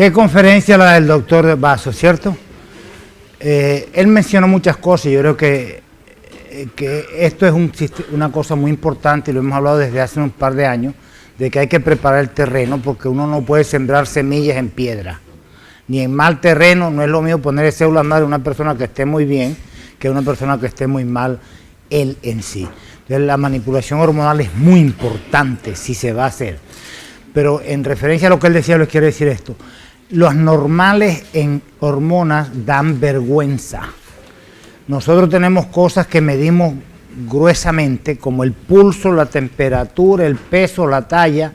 Qué conferencia la del doctor Vaso, ¿cierto? Él mencionó muchas cosas y yo creo que esto es una cosa muy importante y lo hemos hablado desde hace un par de años, de que hay que preparar el terreno porque uno no puede sembrar semillas en piedra, ni en mal terreno. No es lo mismo poner células madre a una persona que esté muy bien que a una persona que esté muy mal él en sí. Entonces la manipulación hormonal es muy importante si se va a hacer. Pero en referencia a lo que él decía, les quiero decir esto. Los normales en hormonas dan vergüenza. Nosotros tenemos cosas que medimos gruesamente, como el pulso, la temperatura, el peso, la talla,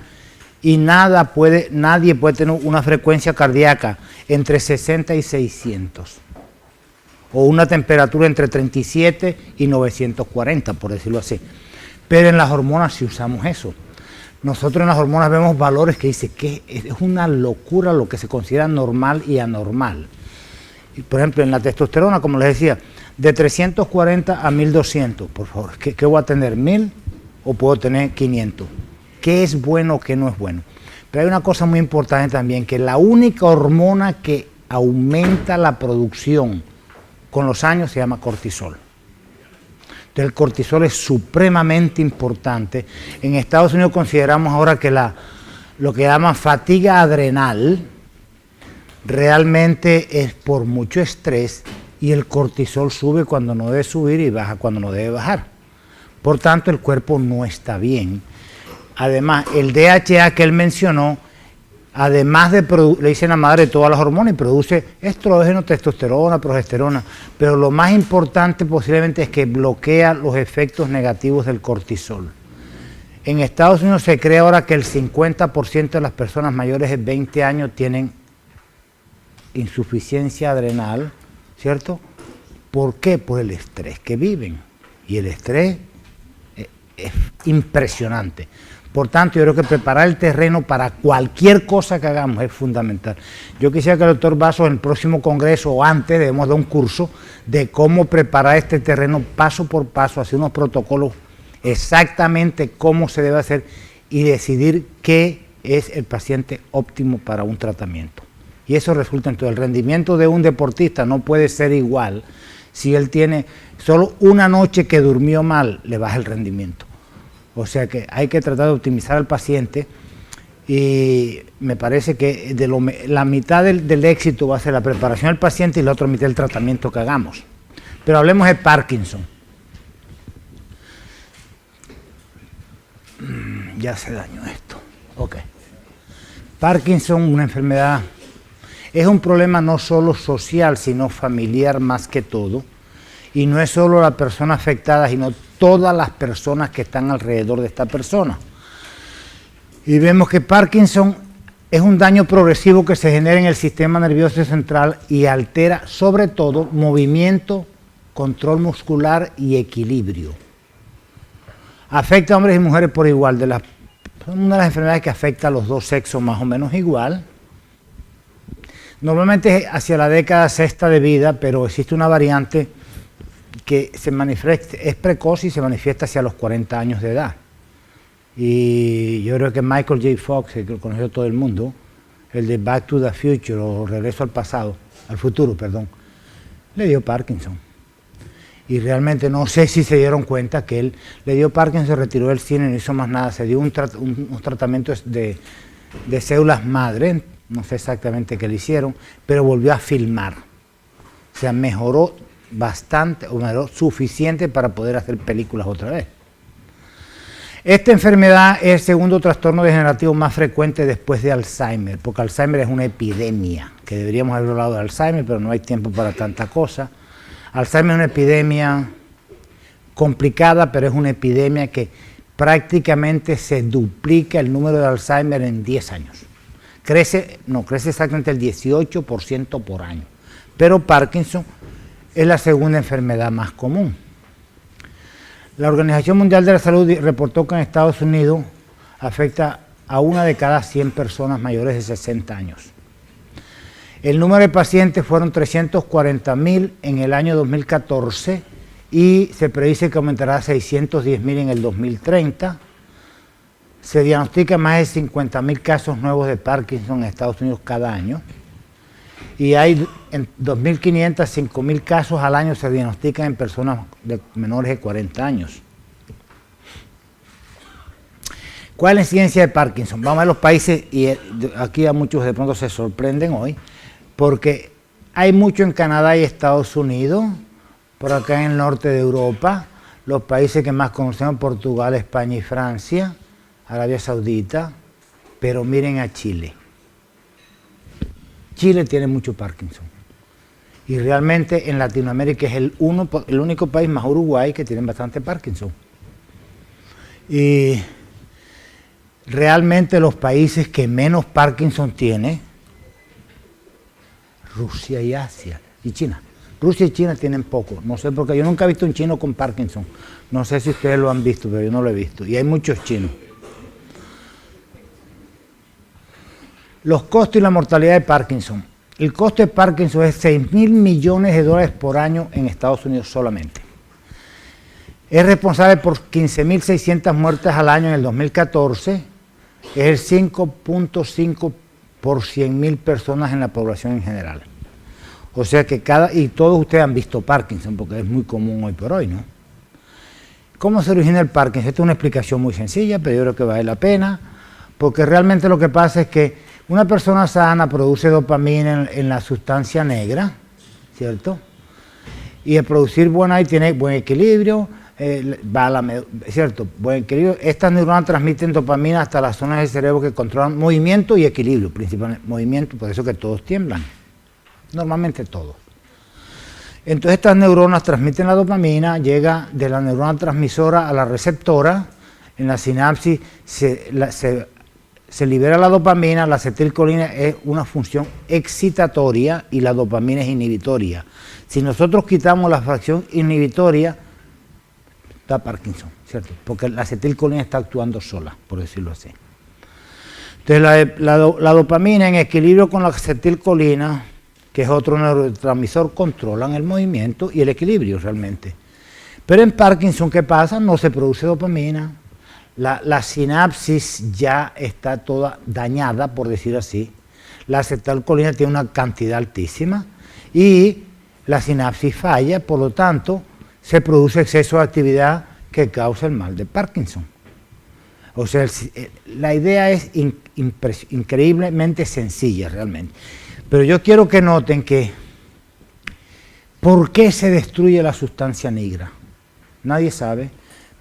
y nadie puede tener una frecuencia cardíaca entre 60 y 600, o una temperatura entre 37 y 940, por decirlo así. Pero en las hormonas sí usamos eso. Nosotros en las hormonas vemos valores que dice que es una locura lo que se considera normal y anormal. Y por ejemplo, en la testosterona, como les decía, de 340 a 1200, por favor, ¿qué voy a tener? ¿1000 o puedo tener 500? ¿Qué es bueno, qué no es bueno? Pero hay una cosa muy importante también, que la única hormona que aumenta la producción con los años se llama cortisol. Entonces el cortisol es supremamente importante. En Estados Unidos consideramos ahora que lo que llaman fatiga adrenal realmente es por mucho estrés y el cortisol sube cuando no debe subir y baja cuando no debe bajar. Por tanto, el cuerpo no está bien. Además, el DHA que él mencionó, además de le dicen a madre todas las hormonas y produce estrógeno, testosterona, progesterona, pero lo más importante posiblemente es que bloquea los efectos negativos del cortisol. En Estados Unidos se cree ahora que el 50% de las personas mayores de 20 años tienen insuficiencia adrenal, ¿cierto? ¿Por qué? Por el estrés que viven. Y el estrés es impresionante. Por tanto, yo creo que preparar el terreno para cualquier cosa que hagamos es fundamental. Yo quisiera que el doctor Vaso en el próximo congreso o antes debemos dar un curso de cómo preparar este terreno paso por paso, hacer unos protocolos exactamente cómo se debe hacer y decidir qué es el paciente óptimo para un tratamiento. Y eso resulta en todo. El rendimiento de un deportista no puede ser igual si él tiene solo una noche que durmió mal, le baja el rendimiento. O sea que hay que tratar de optimizar al paciente y me parece que la mitad del éxito va a ser la preparación del paciente y la otra mitad el tratamiento que hagamos. Pero hablemos de Parkinson. Ya se dañó esto. Ok. Parkinson, una enfermedad, es un problema no solo social, sino familiar más que todo. Y no es solo la persona afectada, sino todas las personas que están alrededor de esta persona. Y vemos que Parkinson es un daño progresivo que se genera en el sistema nervioso central y altera sobre todo movimiento, control muscular y equilibrio. Afecta a hombres y mujeres por igual. Son una de las enfermedades que afecta a los dos sexos más o menos igual. Normalmente es hacia la década sexta de vida, pero existe una variante que se manifiesta, es precoz y se manifiesta hacia los 40 años de edad. Y yo creo que Michael J. Fox, que lo conoció todo el mundo, el de Back to the Future o Regreso al futuro, le dio Parkinson. Y realmente no sé si se dieron cuenta que él le dio Parkinson, se retiró del cine, no hizo más nada, se dio unos tratamientos de células madre, no sé exactamente qué le hicieron, pero volvió a filmar. O sea, mejoró bastante, o mejoró suficiente para poder hacer películas otra vez. Esta enfermedad es el segundo trastorno degenerativo más frecuente después de Alzheimer, porque Alzheimer es una epidemia, que deberíamos haber hablado de Alzheimer, pero no hay tiempo para tanta cosa. Alzheimer es una epidemia complicada, pero es una epidemia que prácticamente se duplica el número de Alzheimer en 10 años. Crece exactamente el 18% por año, pero Parkinson es la segunda enfermedad más común. La Organización Mundial de la Salud reportó que en Estados Unidos afecta a 1 de cada 100 personas mayores de 60 años. El número de pacientes fueron 340.000 en el año 2014 y se predice que aumentará a 610.000 en el 2030. Se diagnostican más de 50.000 casos nuevos de Parkinson en Estados Unidos cada año. y hay en 2.500 a 5.000 casos al año se diagnostican en personas menores de 40 años. ¿Cuál es la incidencia de Parkinson? Vamos a ver los países, y aquí a muchos de pronto se sorprenden hoy, porque hay mucho en Canadá y Estados Unidos, por acá en el norte de Europa, los países que más conocemos, Portugal, España y Francia, Arabia Saudita, pero miren a Chile. Chile tiene mucho Parkinson. Y realmente en Latinoamérica es el único país más Uruguay que tiene bastante Parkinson. Y realmente los países que menos Parkinson tiene, Rusia y Asia, y China. Rusia y China tienen poco, no sé por qué, yo nunca he visto un chino con Parkinson. No sé si ustedes lo han visto, pero yo no lo he visto. Y hay muchos chinos. Los costos y la mortalidad de Parkinson. El costo de Parkinson es 6.000 millones de dólares por año en Estados Unidos solamente. Es responsable por 15.600 muertes al año en el 2014. Es el 5.5 por 100.000 personas en la población en general. O sea que y todos ustedes han visto Parkinson, porque es muy común hoy por hoy, ¿no? ¿Cómo se origina el Parkinson? Esta es una explicación muy sencilla, pero yo creo que vale la pena, porque realmente lo que pasa es que una persona sana produce dopamina en la sustancia negra, ¿cierto? Y al producir buena, tiene buen equilibrio, ¿cierto? Buen equilibrio. Estas neuronas transmiten dopamina hasta las zonas del cerebro que controlan movimiento y equilibrio, principalmente movimiento, por eso que todos tiemblan, normalmente todos. Entonces estas neuronas transmiten la dopamina, llega de la neurona transmisora a la receptora, en la sinapsis se libera la dopamina, la acetilcolina es una función excitatoria y la dopamina es inhibitoria. Si nosotros quitamos la fracción inhibitoria, da Parkinson, ¿cierto? Porque la acetilcolina está actuando sola, por decirlo así. Entonces la dopamina en equilibrio con la acetilcolina, que es otro neurotransmisor, controlan el movimiento y el equilibrio realmente. Pero en Parkinson, ¿qué pasa? No se produce dopamina. La sinapsis ya está toda dañada, por decir así. La acetilcolina tiene una cantidad altísima y la sinapsis falla, por lo tanto, se produce exceso de actividad que causa el mal de Parkinson. O sea, la idea es increíblemente sencilla realmente. Pero yo quiero que noten que, ¿por qué se destruye la sustancia negra? Nadie sabe,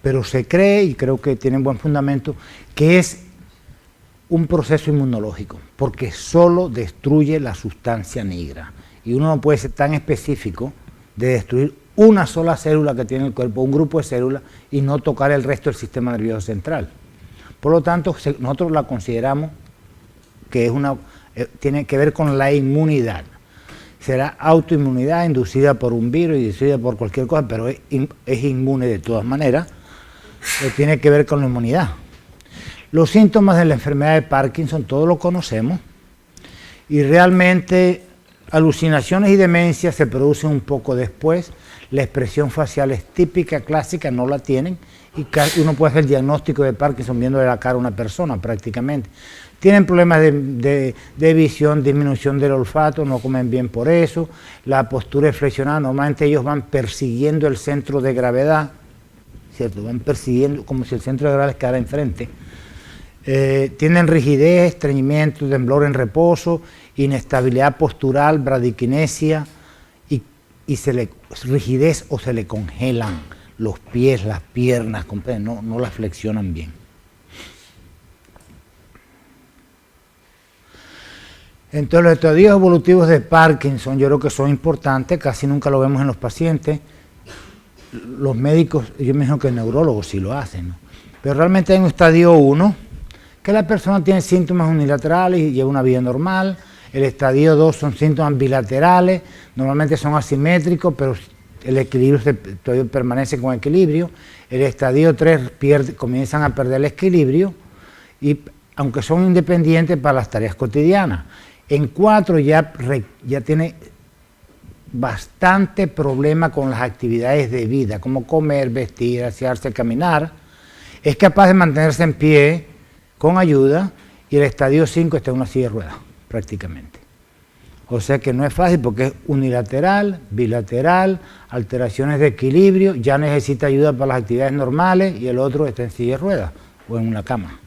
pero se cree, y creo que tienen buen fundamento, que es un proceso inmunológico, porque solo destruye la sustancia negra. Y uno no puede ser tan específico de destruir una sola célula que tiene el cuerpo, un grupo de células, y no tocar el resto del sistema nervioso central. Por lo tanto, nosotros la consideramos que es tiene que ver con la inmunidad. Será autoinmunidad inducida por un virus, inducida por cualquier cosa, pero es inmune de todas maneras. Tiene que ver con la inmunidad. Los síntomas de la enfermedad de Parkinson todos lo conocemos y realmente alucinaciones y demencias se producen un poco después. La expresión facial es típica, clásica, no la tienen y uno puede hacer el diagnóstico de Parkinson viéndole la cara a una persona prácticamente. Tienen problemas de visión, disminución del olfato, no comen bien por eso, la postura es flexionada, normalmente ellos van persiguiendo el centro de gravedad, ¿cierto? Van persiguiendo como si el centro de gravedad les quedara enfrente. Tienen rigidez, estreñimiento, temblor en reposo, inestabilidad postural, bradiquinesia y rigidez o se le congelan los pies, las piernas, no las flexionan bien. Entonces los estadios evolutivos de Parkinson yo creo que son importantes, casi nunca lo vemos en los pacientes. Los médicos, yo me imagino que el neurólogo sí lo hacen, ¿no? Pero realmente hay un estadio 1, que la persona tiene síntomas unilaterales y lleva una vida normal. El estadio 2 son síntomas bilaterales, normalmente son asimétricos, pero el equilibrio todavía permanece con equilibrio. El estadio 3 comienzan a perder el equilibrio, y aunque son independientes para las tareas cotidianas. En 4 ya tiene bastante problema con las actividades de vida, como comer, vestir, asearse, caminar. Es capaz de mantenerse en pie con ayuda, y el estadio 5 está en una silla de ruedas, prácticamente. O sea que no es fácil porque es unilateral, bilateral, alteraciones de equilibrio, ya necesita ayuda para las actividades normales y el otro está en silla de ruedas o en una cama.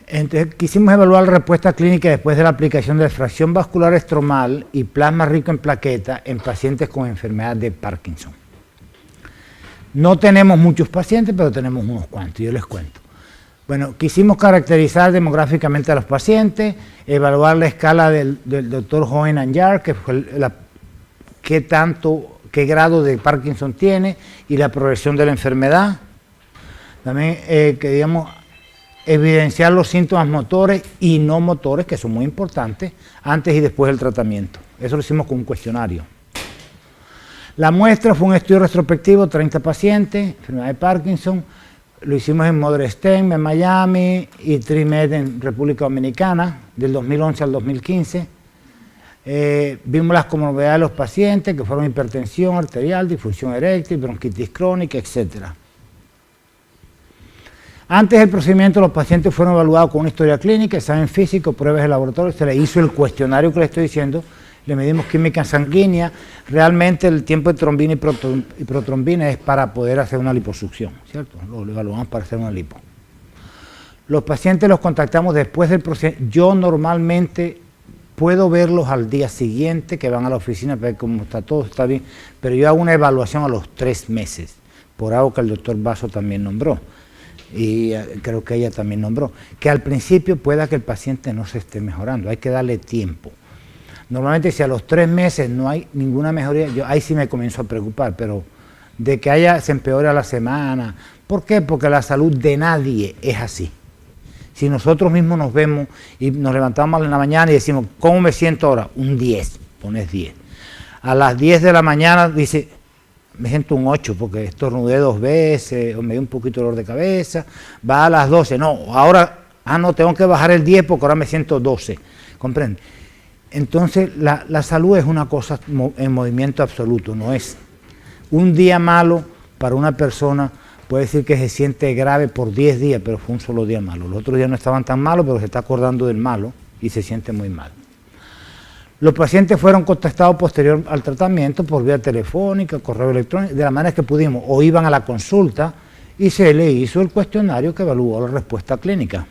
Entonces, quisimos evaluar la respuesta clínica después de la aplicación de fracción vascular estromal y plasma rico en plaqueta en pacientes con enfermedad de Parkinson. No tenemos muchos pacientes, pero tenemos unos cuantos, yo les cuento. Bueno, quisimos caracterizar demográficamente a los pacientes, evaluar la escala del doctor Hoehn-Anjar, que fue qué grado de Parkinson tiene y la progresión de la enfermedad. También queríamos evidenciar los síntomas motores y no motores, que son muy importantes, antes y después del tratamiento. Eso lo hicimos con un cuestionario. La muestra fue un estudio retrospectivo, 30 pacientes, enfermedad de Parkinson. Lo hicimos en Mother Stem, en Miami, y TriMed en República Dominicana, del 2011 al 2015. Vimos las comorbilidades de los pacientes, que fueron hipertensión arterial, disfunción eréctil, bronquitis crónica, etc. Antes del procedimiento, los pacientes fueron evaluados con una historia clínica, examen físico, pruebas de laboratorio, se les hizo el cuestionario que les estoy diciendo, le medimos química sanguínea. Realmente el tiempo de trombina y protrombina es para poder hacer una liposucción, ¿cierto? Lo evaluamos para hacer una lipo. Los pacientes los contactamos después del procedimiento. Yo normalmente puedo verlos al día siguiente, que van a la oficina para ver cómo está todo, está bien, pero yo hago una evaluación a los 3 meses, por algo que el doctor Basso también nombró, y creo que ella también nombró, que al principio pueda que el paciente no se esté mejorando, hay que darle tiempo. Normalmente si a los 3 meses no hay ninguna mejoría, ahí sí me comienzo a preocupar, pero de que se empeore a la semana. ¿Por qué? Porque la salud de nadie es así. Si nosotros mismos nos vemos y nos levantamos en la mañana y decimos, ¿cómo me siento ahora? Un 10, pones 10. A las 10 de la mañana dice, me siento un 8 porque estornudé 2 veces o me dio un poquito de dolor de cabeza. Va a las 12, no, ahora, no, tengo que bajar el 10 porque ahora me siento 12. ¿Comprende? Entonces, la salud es una cosa en movimiento absoluto, no es un día malo para una persona, puede decir que se siente grave por 10 días, pero fue un solo día malo. Los otros días no estaban tan malos, pero se está acordando del malo y se siente muy mal. Los pacientes fueron contactados posterior al tratamiento por vía telefónica, correo electrónico, de la manera que pudimos, o iban a la consulta y se le hizo el cuestionario que evaluó la respuesta clínica.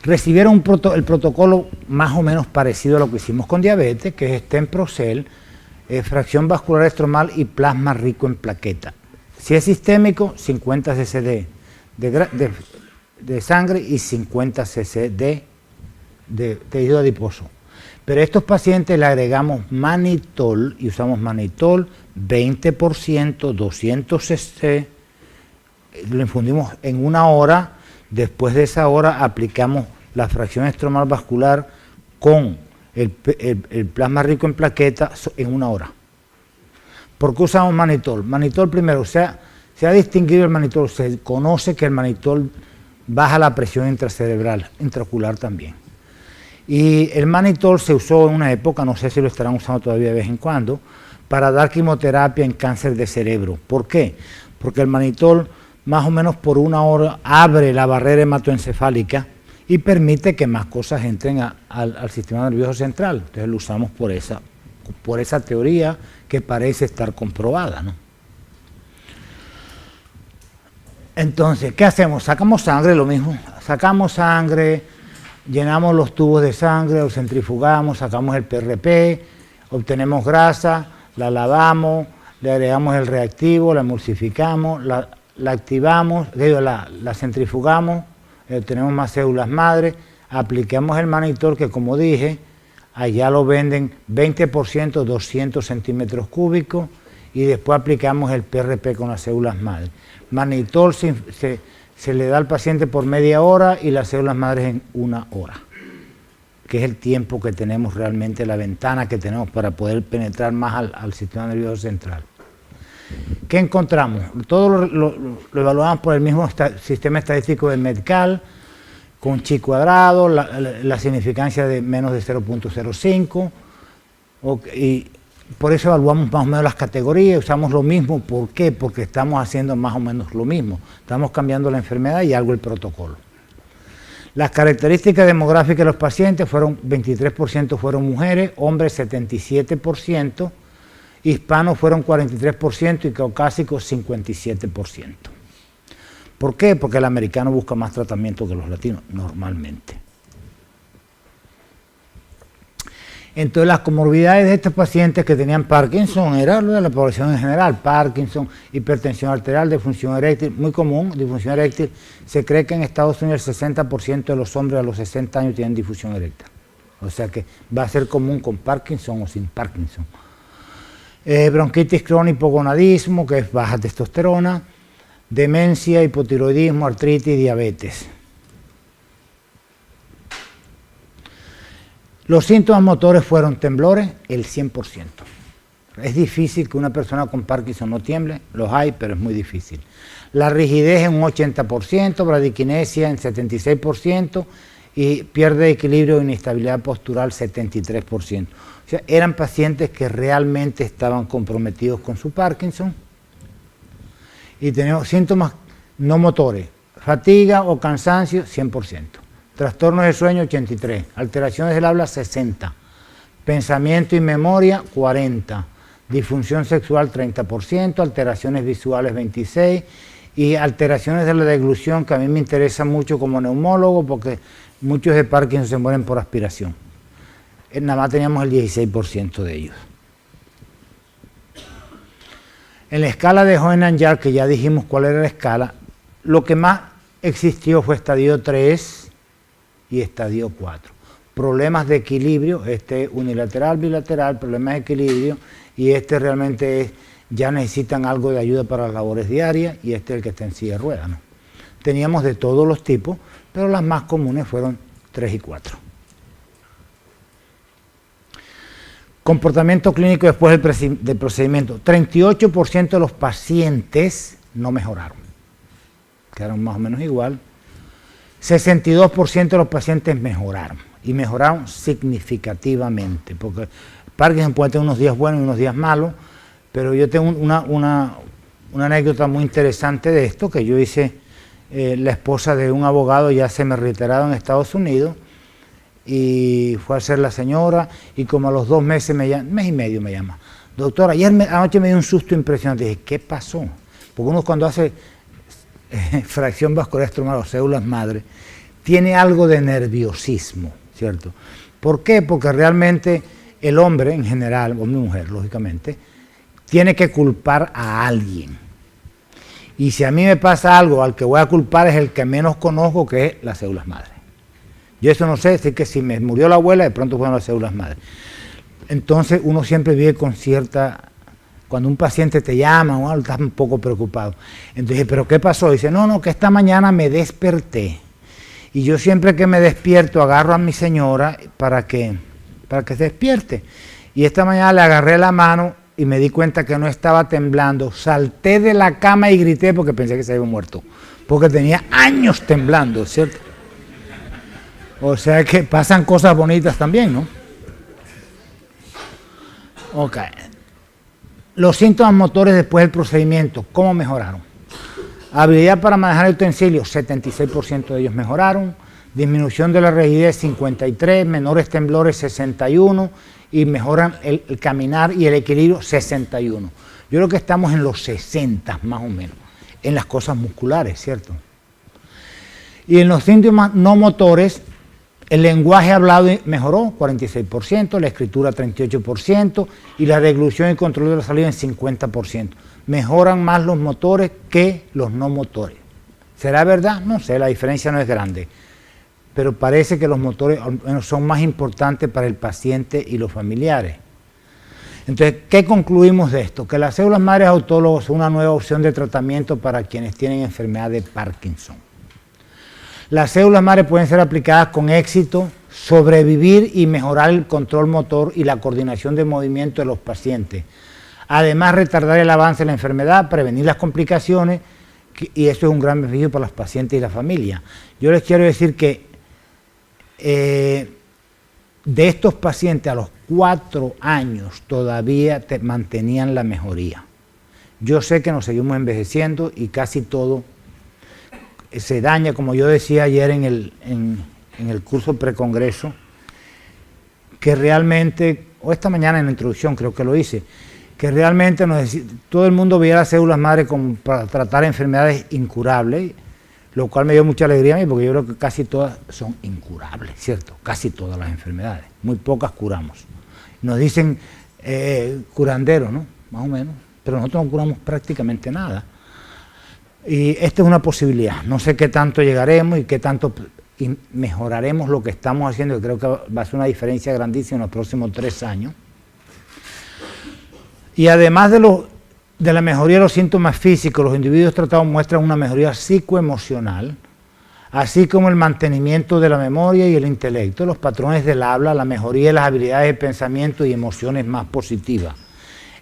Recibieron el protocolo más o menos parecido a lo que hicimos con diabetes, que es Stemprocel, fracción vascular estromal y plasma rico en plaqueta. Si es sistémico, 50 cc de sangre y 50 cc de tejido adiposo. Pero a estos pacientes le agregamos manitol y usamos manitol 20%, 200 cc, lo infundimos en 1 hora. Después de esa hora aplicamos la fracción estromal vascular con el plasma rico en plaqueta en 1 hora. ¿Por qué usamos manitol? Manitol primero, se ha distinguido el manitol, se conoce que el manitol baja la presión intracerebral, intraocular también. Y el manitol se usó en una época, no sé si lo estarán usando todavía de vez en cuando, para dar quimioterapia en cáncer de cerebro. ¿Por qué? Porque el manitol más o menos por 1 hora abre la barrera hematoencefálica y permite que más cosas entren al sistema nervioso central. Entonces lo usamos por esa teoría que parece estar comprobada, ¿no? Entonces, ¿qué hacemos? Sacamos sangre, lo mismo. Sacamos sangre, llenamos los tubos de sangre, los centrifugamos, sacamos el PRP, obtenemos grasa, la lavamos, le agregamos el reactivo, la emulsificamos, la activamos, la centrifugamos, tenemos más células madre, aplicamos el manitol que, como dije, allá lo venden 20%, 200 centímetros cúbicos, y después aplicamos el PRP con las células madre. Manitol se le da al paciente por media hora y las células madres en 1 hora, que es el tiempo que tenemos realmente, la ventana que tenemos para poder penetrar más al sistema nervioso central. ¿Qué encontramos? Todo lo evaluamos por el mismo sistema estadístico de Metcal, con chi cuadrado, la significancia de menos de 0.05, y por eso evaluamos más o menos las categorías, usamos lo mismo. ¿Por qué? Porque estamos haciendo más o menos lo mismo, estamos cambiando la enfermedad y algo el protocolo. Las características demográficas de los pacientes fueron 23% fueron mujeres, hombres 77%, hispanos fueron 43% y caucásicos 57%. ¿Por qué? Porque el americano busca más tratamiento que los latinos, normalmente. Entonces las comorbilidades de estos pacientes que tenían Parkinson era lo de la población en general, Parkinson, hipertensión arterial, disfunción eréctil, muy común, disfunción eréctil. Se cree que en Estados Unidos el 60% de los hombres a los 60 años tienen disfunción eréctil. O sea que va a ser común con Parkinson o sin Parkinson. Bronquitis crónica, hipogonadismo, que es baja testosterona, demencia, hipotiroidismo, artritis, diabetes. Los síntomas motores fueron temblores, el 100%. Es difícil que una persona con Parkinson no tiemble, los hay, pero es muy difícil. La rigidez en un 80%, bradiquinesia en 76% y pierde de equilibrio e inestabilidad postural 73%. O sea, eran pacientes que realmente estaban comprometidos con su Parkinson y tenían síntomas no motores, fatiga o cansancio 100%. Trastornos de sueño 83, alteraciones del habla 60, pensamiento y memoria 40, disfunción sexual 30%, alteraciones visuales 26 y alteraciones de la deglución que a mí me interesa mucho como neumólogo porque muchos de Parkinson se mueren por aspiración. Nada más teníamos el 16% de ellos. En la escala de Hoehn-Yahr, que ya dijimos cuál era la escala, lo que más existió fue estadio 3 y estadio 4. Problemas de equilibrio, este unilateral, bilateral, problemas de equilibrio, y este realmente es, ya necesitan algo de ayuda para las labores diarias, y este es el que está en silla de ruedas, ¿no? Teníamos de todos los tipos, pero las más comunes fueron 3 y 4. Comportamiento clínico después del procedimiento. 38% de los pacientes no mejoraron, quedaron más o menos igual. 62% de los pacientes mejoraron, y mejoraron significativamente, porque Parkinson puede tener unos días buenos y unos días malos, pero yo tengo una anécdota muy interesante de esto, que yo hice, la esposa de un abogado ya semi-retirado en Estados Unidos, y fue a ser la señora, y como a los 2 meses, mes y medio me llama, doctora, anoche me dio un susto impresionante. Dije, ¿qué pasó? Porque uno cuando hace fracción vascular estromal o células madre, tiene algo de nerviosismo, ¿cierto? ¿Por qué? Porque realmente el hombre en general, o mi mujer, lógicamente, tiene que culpar a alguien. Y si a mí me pasa algo, al que voy a culpar es el que menos conozco, que es las células madre. Yo eso no sé, decir que si me murió la abuela, de pronto fueron las células madre. Entonces uno siempre vive con cierta... Cuando un paciente te llama o algo, estás un poco preocupado. Entonces, ¿pero qué pasó? Dice, no, que esta mañana me desperté. Y yo siempre que me despierto agarro a mi señora para que se despierte. Y esta mañana le agarré la mano y me di cuenta que no estaba temblando. Salté de la cama y grité porque pensé que se había muerto. Porque tenía años temblando, ¿cierto? O sea que pasan cosas bonitas también, ¿no? Ok. Los síntomas motores después del procedimiento, ¿cómo mejoraron? Habilidad para manejar el utensilio, 76% de ellos mejoraron. Disminución de la rigidez, 53%, menores temblores, 61%, y mejoran el caminar y el equilibrio, 61%. Yo creo que estamos en los 60 más o menos, en las cosas musculares, ¿cierto? Y en los síntomas no motores, el lenguaje hablado mejoró 46%, la escritura 38% y la deglución y control de la saliva en 50%. Mejoran más los motores que los no motores. ¿Será verdad? No sé, la diferencia no es grande. Pero parece que los motores son más importantes para el paciente y los familiares. Entonces, ¿qué concluimos de esto? Que las células madres autólogas son una nueva opción de tratamiento para quienes tienen enfermedad de Parkinson. Las células madre pueden ser aplicadas con éxito, sobrevivir y mejorar el control motor y la coordinación de movimiento de los pacientes. Además, retardar el avance de la enfermedad, prevenir las complicaciones, y eso es un gran beneficio para los pacientes y la familia. Yo les quiero decir que de estos pacientes a los 4 años todavía mantenían la mejoría. Yo sé que nos seguimos envejeciendo y casi todo se daña, como yo decía ayer en el curso precongreso, que realmente, o esta mañana en la introducción creo que lo hice, que realmente todo el mundo veía las células madre como para tratar enfermedades incurables, lo cual me dio mucha alegría a mí, porque yo creo que casi todas son incurables, ¿cierto? Casi todas las enfermedades, muy pocas curamos. Nos dicen curanderos, ¿no? Más o menos, pero nosotros no curamos prácticamente nada. Y esta es una posibilidad, no sé qué tanto llegaremos y qué tanto mejoraremos lo que estamos haciendo, que creo que va a ser una diferencia grandísima en los próximos 3 años. Y además de la mejoría de los síntomas físicos, los individuos tratados muestran una mejoría psicoemocional, así como el mantenimiento de la memoria y el intelecto, los patrones del habla, la mejoría de las habilidades de pensamiento y emociones más positivas.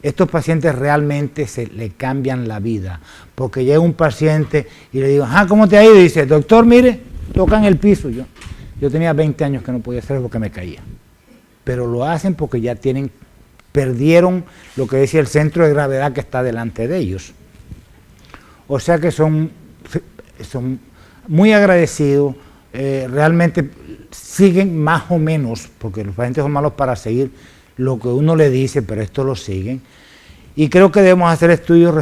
Estos pacientes realmente se le cambian la vida, porque llega un paciente y le digo, ¿cómo te ha ido? Y dice, doctor, mire, toca en el piso. Yo tenía 20 años que no podía hacerlo porque me caía. Pero lo hacen porque ya perdieron lo que decía el centro de gravedad que está delante de ellos. O sea que son muy agradecidos, realmente siguen más o menos, porque los pacientes son malos para seguir lo que uno le dice, pero esto lo siguen. Y creo que debemos hacer estudios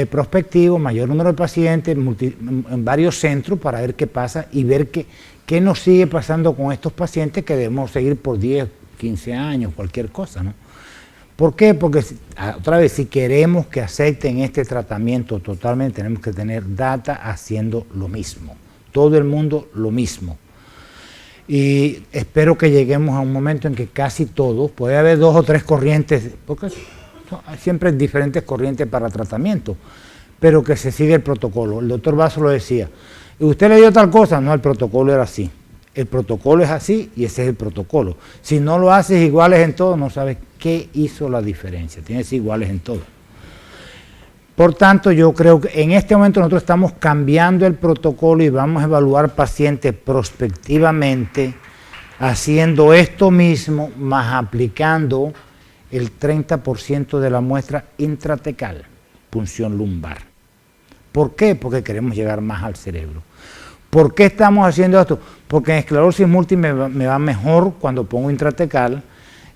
prospectivos, mayor número de pacientes, en varios centros para ver qué pasa y ver qué nos sigue pasando con estos pacientes que debemos seguir por 10, 15 años, cualquier cosa, ¿no? ¿Por qué? Porque, otra vez, si queremos que acepten este tratamiento totalmente, tenemos que tener data haciendo lo mismo. Todo el mundo lo mismo. Y espero que lleguemos a un momento en que casi todos, puede haber 2 o 3 corrientes, porque siempre hay diferentes corrientes para tratamiento, pero que se sigue el protocolo. El doctor Basso lo decía, ¿y usted le dio tal cosa? No, el protocolo era así. El protocolo es así y ese es el protocolo. Si no lo haces iguales en todo, no sabes qué hizo la diferencia. Tienes iguales en todo. Por tanto, yo creo que en este momento nosotros estamos cambiando el protocolo y vamos a evaluar pacientes prospectivamente haciendo esto mismo, más aplicando el 30% de la muestra intratecal, punción lumbar. ¿Por qué? Porque queremos llegar más al cerebro. ¿Por qué estamos haciendo esto? Porque en esclerosis múltiple me va mejor cuando pongo intratecal,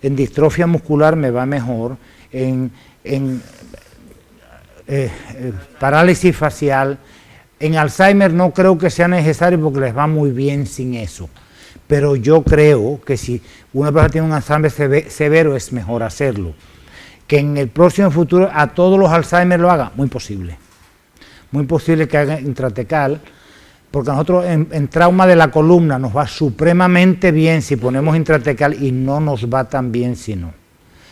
en distrofia muscular me va mejor, en parálisis facial, en Alzheimer no creo que sea necesario porque les va muy bien sin eso. Pero yo creo que si una persona tiene un Alzheimer severo es mejor hacerlo. Que en el próximo futuro a todos los Alzheimer lo haga, muy posible. Muy posible que haga intratecal, porque a nosotros en trauma de la columna nos va supremamente bien si ponemos intratecal y no nos va tan bien si no.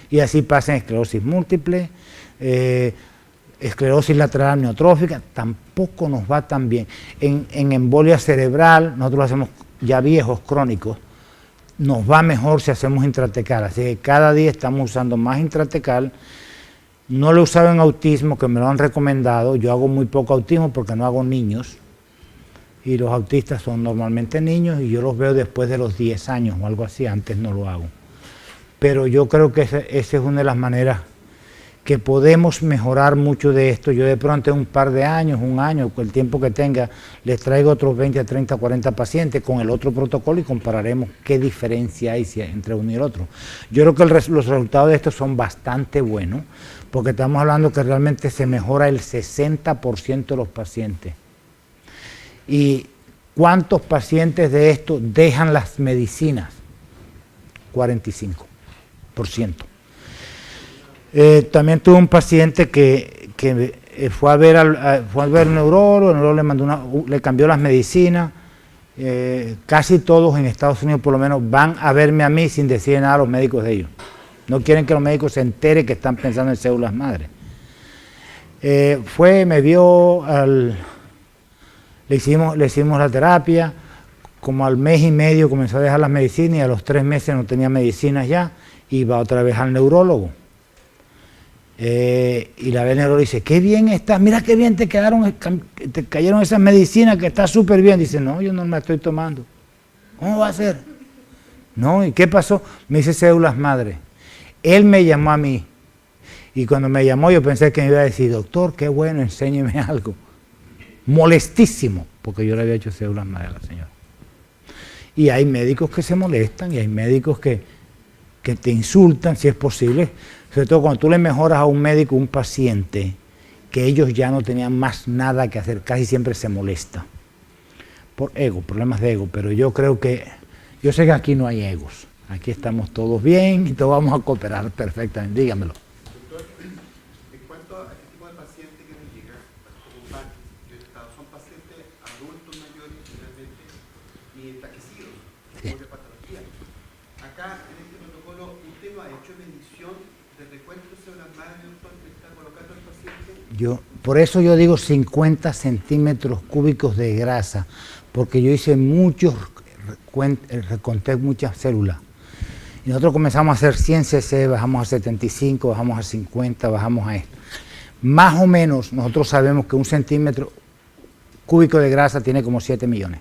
Y así pasa en esclerosis múltiple, esclerosis lateral amiotrófica, tampoco nos va tan bien. En embolia cerebral, nosotros lo hacemos ya viejos, crónicos, nos va mejor si hacemos intratecal. Así que cada día estamos usando más intratecal. No lo he usado en autismo, que me lo han recomendado. Yo hago muy poco autismo porque no hago niños. Y los autistas son normalmente niños y yo los veo después de los 10 años o algo así, antes no lo hago. Pero yo creo que esa es una de las maneras que podemos mejorar mucho de esto. Yo de pronto en un par de años, un año, el tiempo que tenga, les traigo otros 20, 30, 40 pacientes con el otro protocolo y compararemos qué diferencia hay entre uno y el otro. Yo creo que los resultados de esto son bastante buenos, porque estamos hablando que realmente se mejora el 60% de los pacientes. ¿Y cuántos pacientes de esto dejan las medicinas? 45%. También tuve un paciente que fue a ver al neurólogo, el neurólogo le cambió las medicinas. Casi todos en Estados Unidos por lo menos van a verme a mí sin decir nada a los médicos de ellos. No quieren que los médicos se enteren que están pensando en células madre. Me vio, le hicimos la terapia, como al mes y medio comenzó a dejar las medicinas y a los 3 meses no tenía medicinas ya, iba otra vez al neurólogo. Y la ve el neurólogo y dice, qué bien estás, mira qué bien te cayeron esas medicinas, que está súper bien. Dice, no, yo no me estoy tomando. ¿Cómo va a ser? No, ¿y qué pasó? Me dice células madre. Él me llamó a mí y cuando me llamó yo pensé que me iba a decir, doctor, qué bueno, enséñeme algo. Molestísimo. porque yo le había hecho células madre a la señora. Y hay médicos que se molestan y hay médicos que te insultan, si es posible, sobre todo cuando tú le mejoras a un médico un paciente, que ellos ya no tenían más nada que hacer, casi siempre se molesta. Por ego, problemas de ego, pero yo creo que, yo sé que aquí no hay egos, aquí estamos todos bien y todos vamos a cooperar perfectamente, dígamelo. Doctor, en cuanto a este tipo de pacientes que nos llegan, como parte del Estado, son pacientes adultos mayores, generalmente, y enflaquecidos, Sí. de patología. Acá, en este protocolo, ¿usted no ha hecho medición de recuento de células madre, doctor, que está colocando al paciente? Por eso yo digo 50 centímetros cúbicos de grasa, porque yo hice muchos, reconté muchas células. Y nosotros comenzamos a hacer 100 cc, bajamos a 75, bajamos a 50, bajamos a esto. Más o menos, nosotros sabemos que un centímetro cúbico de grasa tiene como 7 millones.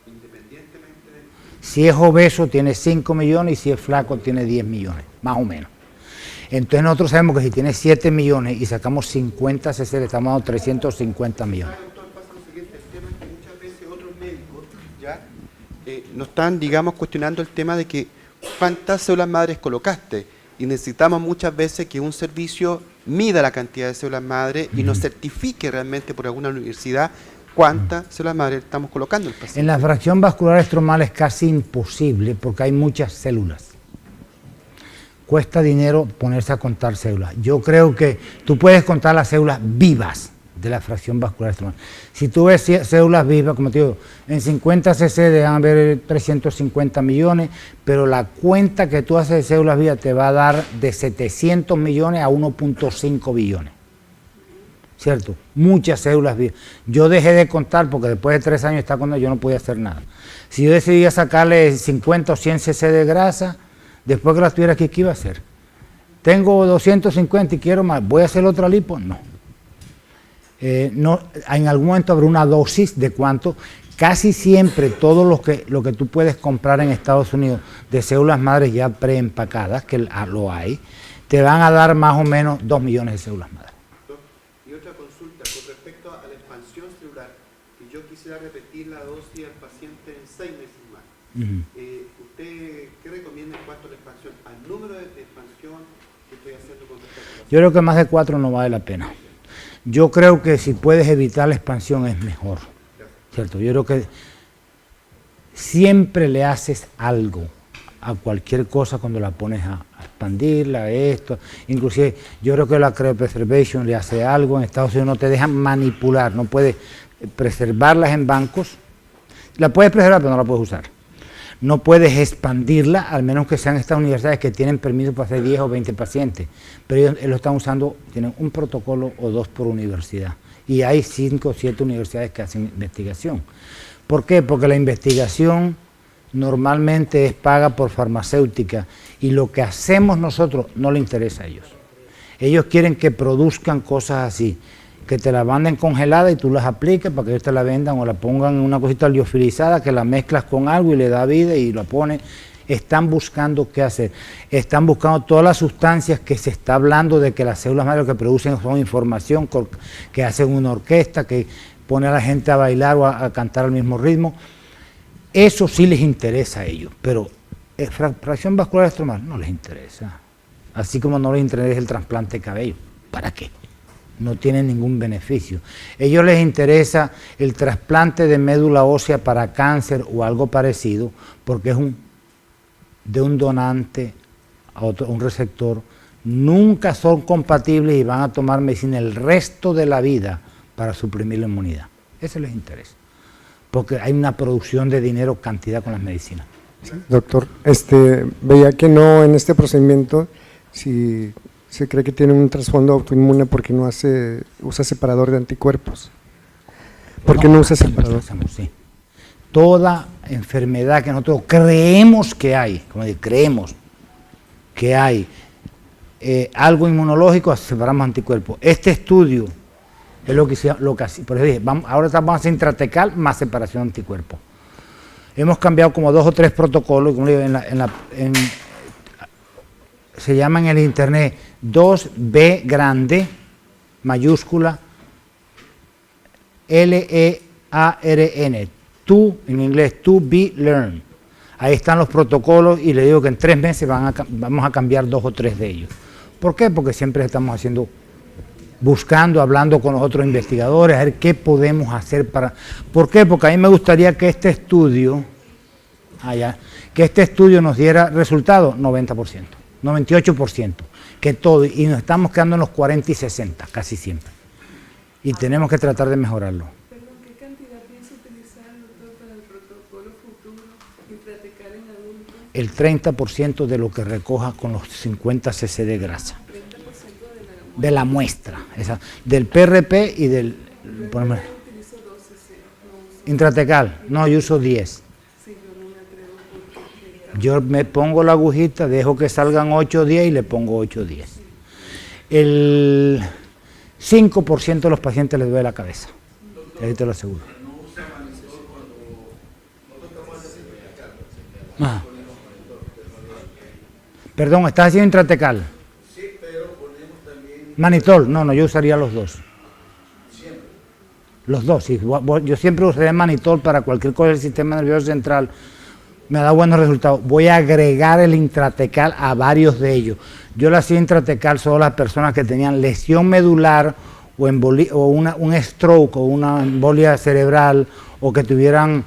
Independientemente de... Si es obeso, tiene 5 millones, y si es flaco, tiene 10 millones, más o menos. Entonces nosotros sabemos que si tiene 7 millones y sacamos 50 cc, le estamos dando 350 millones. Doctor, pasa lo siguiente, el tema es que muchas veces otros médicos ya nos están, digamos, cuestionando el tema de que cuántas células madres colocaste, y necesitamos muchas veces que un servicio mida la cantidad de células madres y nos certifique realmente por alguna universidad cuántas células madres estamos colocando al paciente. En la fracción vascular estromal es casi imposible porque hay muchas células. Cuesta dinero ponerse a contar células. Yo creo que tú puedes contar las células vivas de la fracción vascular estromal. Si tú ves células vivas, como te digo, en 50 cc deben haber 350 millones, pero la cuenta que tú haces de células vivas te va a dar de 700 millones a 1.5 billones. ¿Cierto? Muchas células vivas. Yo dejé de contar porque después de 3 años está cuando yo no podía hacer nada. Si yo decidía sacarle 50 o 100 cc de grasa, después que la tuviera aquí, ¿qué iba a hacer? Tengo 250 y quiero más, ¿voy a hacer otra lipo? No. No, en algún momento habrá una dosis de cuánto. Casi siempre todo lo que tú puedes comprar en Estados Unidos de células madres ya preempacadas, que lo hay, te van a dar más o menos 2 millones de células madres. Y otra consulta con respecto a la expansión celular, que yo quisiera repetir la dosis al paciente en 6 meses más. ¿Usted qué recomienda en cuanto a la expansión? ¿Al número de expansión que estoy haciendo con respecto a la... Yo creo que más de 4 no vale la pena. Yo creo que si puedes evitar la expansión es mejor, ¿cierto? Yo creo que siempre le haces algo a cualquier cosa cuando la pones a expandirla, esto. Inclusive yo creo que la cryopreservation le hace algo. En Estados Unidos no te dejan manipular, no puedes preservarlas en bancos. La puedes preservar, pero no la puedes usar. No puedes expandirla, al menos que sean estas universidades que tienen permiso para hacer 10 o 20 pacientes. Pero ellos lo están usando, tienen un protocolo o 2 por universidad. Y hay 5 o 7 universidades que hacen investigación. ¿Por qué? Porque la investigación normalmente es paga por farmacéutica y lo que hacemos nosotros no le interesa a ellos. Ellos quieren que produzcan cosas así, que te la manden congelada y tú las apliques para que ellos te la vendan o la pongan en una cosita liofilizada que la mezclas con algo y le da vida y la pones. Están buscando qué hacer. Están buscando todas las sustancias que se está hablando de que las células madre lo que producen son información, que hacen una orquesta, que pone a la gente a bailar o a cantar al mismo ritmo. Eso sí les interesa a ellos, pero fracción vascular estromal no les interesa. Así como no les interesa el trasplante de cabello. ¿Para qué? No tienen ningún beneficio. A ellos les interesa el trasplante de médula ósea para cáncer o algo parecido, porque es de un donante a otro, un receptor. Nunca son compatibles y van a tomar medicina el resto de la vida para suprimir la inmunidad. Eso les interesa, porque hay una producción de dinero, cantidad con las medicinas. Sí, doctor, veía que no en este procedimiento, si se cree que tiene un trasfondo autoinmune porque no usa separador de anticuerpos. ¿Por qué no usa separador? Sí. Toda enfermedad que nosotros creemos que hay, como decir, creemos que hay algo inmunológico, separamos anticuerpos. Este estudio es lo que hace, por eso dije, ahora vamos a hacer intratecal más separación de anticuerpos. Hemos cambiado como 2 o 3 protocolos, como digo, se llama en el internet 2B grande, mayúscula, To, en inglés, to be learned. Ahí están los protocolos y le digo que en 3 meses vamos a cambiar 2 o 3 de ellos. ¿Por qué? Porque siempre estamos buscando, hablando con los otros investigadores, a ver qué podemos hacer para... ¿Por qué? Porque a mí me gustaría que este estudio, nos diera resultado 90%, 98%, que todo, y nos estamos quedando en los 40 y 60, casi siempre. Y tenemos que tratar de mejorarlo. Perdón, ¿qué cantidad piensa utilizar el doctor para el protocolo futuro intratecal en adultos? El 30% de lo que recoja con los 50 cc de grasa. 30% De la muestra, del PRP y del... Yo utilizo 12 cc, no uso. Intratecal, no, yo uso 10. Sí, yo no me atrevo porque... Yo me pongo la agujita, dejo que salgan 8 o 10 y le pongo 8 o 10. El 5% de los pacientes les duele la cabeza, ahí te lo aseguro. Ah. Perdón, ¿estás haciendo intratecal? Sí, pero ponemos también... Manitol, no, yo usaría los dos. ¿Siempre? Los dos, sí. Yo siempre usaría manitol para cualquier cosa del sistema nervioso central. Me da buenos resultados. Voy a agregar el intratecal a varios de ellos. Yo le hacía intratecal solo a las personas que tenían lesión medular o un stroke o una embolia cerebral o que tuvieran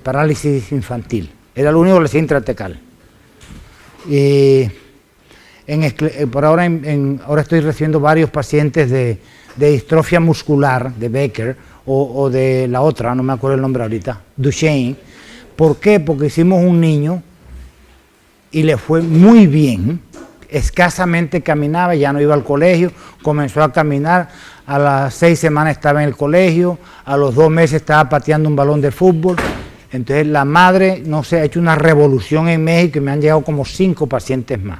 parálisis infantil. Era lo único que le hacía intratecal. Y por ahora, ahora estoy recibiendo varios pacientes de distrofia muscular, de Becker, o de la otra, no me acuerdo el nombre ahorita, Duchenne. ¿Por qué? Porque hicimos un niño y le fue muy bien, escasamente caminaba, ya no iba al colegio, comenzó a caminar, a las 6 semanas estaba en el colegio, a los 2 meses estaba pateando un balón de fútbol. Entonces la madre, no sé, ha hecho una revolución en México y me han llegado como 5 pacientes más.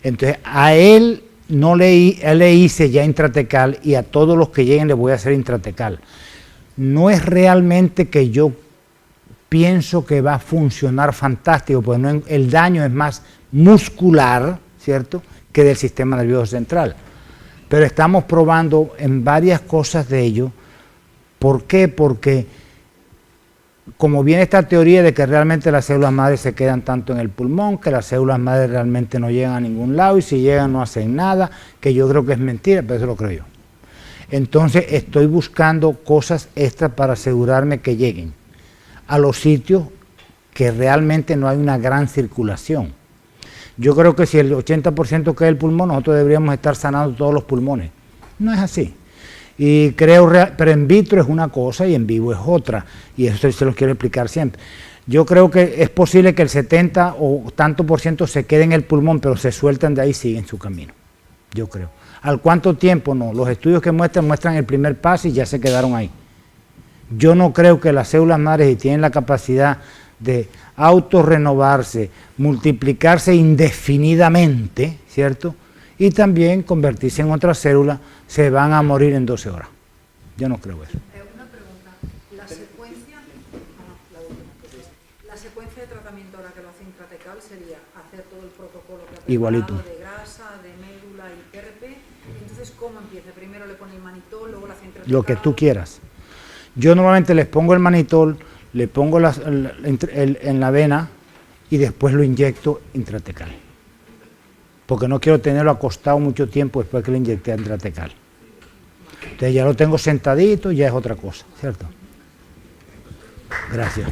Entonces a él le hice ya intratecal y a todos los que lleguen les voy a hacer intratecal. No es realmente que yo pienso que va a funcionar fantástico, porque el daño es más muscular, ¿cierto?, que del sistema nervioso central. Pero estamos probando en varias cosas de ello. ¿Por qué? Porque como viene esta teoría de que realmente las células madres se quedan tanto en el pulmón, que las células madres realmente no llegan a ningún lado y si llegan no hacen nada, que yo creo que es mentira, pero eso lo creo yo. Entonces estoy buscando cosas extras para asegurarme que lleguen a los sitios que realmente no hay una gran circulación. Yo creo que si el 80% queda el pulmón, nosotros deberíamos estar sanando todos los pulmones. No es así. Y creo, pero en vitro es una cosa y en vivo es otra, y eso se los quiero explicar siempre. Yo creo que es posible que el 70 o tanto por ciento se quede en el pulmón, pero se sueltan de ahí y siguen su camino. Yo creo. ¿Al cuánto tiempo? No. Los estudios que muestran el primer paso y ya se quedaron ahí. Yo no creo que las células madres, si tienen la capacidad de autorrenovarse, multiplicarse indefinidamente, ¿cierto?, y también convertirse en otra célula, se van a morir en 12 horas. Yo no creo eso. Una pregunta. La secuencia de tratamiento ahora que lo hace intratecal sería hacer todo el protocolo que ha igualito de grasa, de médula y PRP. Entonces, ¿cómo empieza? Primero le pone el manitol, luego la hace intratecal. Lo que tú quieras. Yo normalmente les pongo el manitol, le pongo en la vena y después lo inyecto intratecal. Porque no quiero tenerlo acostado mucho tiempo después que le inyecté intratecal. Entonces ya lo tengo sentadito, ya es otra cosa, ¿cierto? Gracias.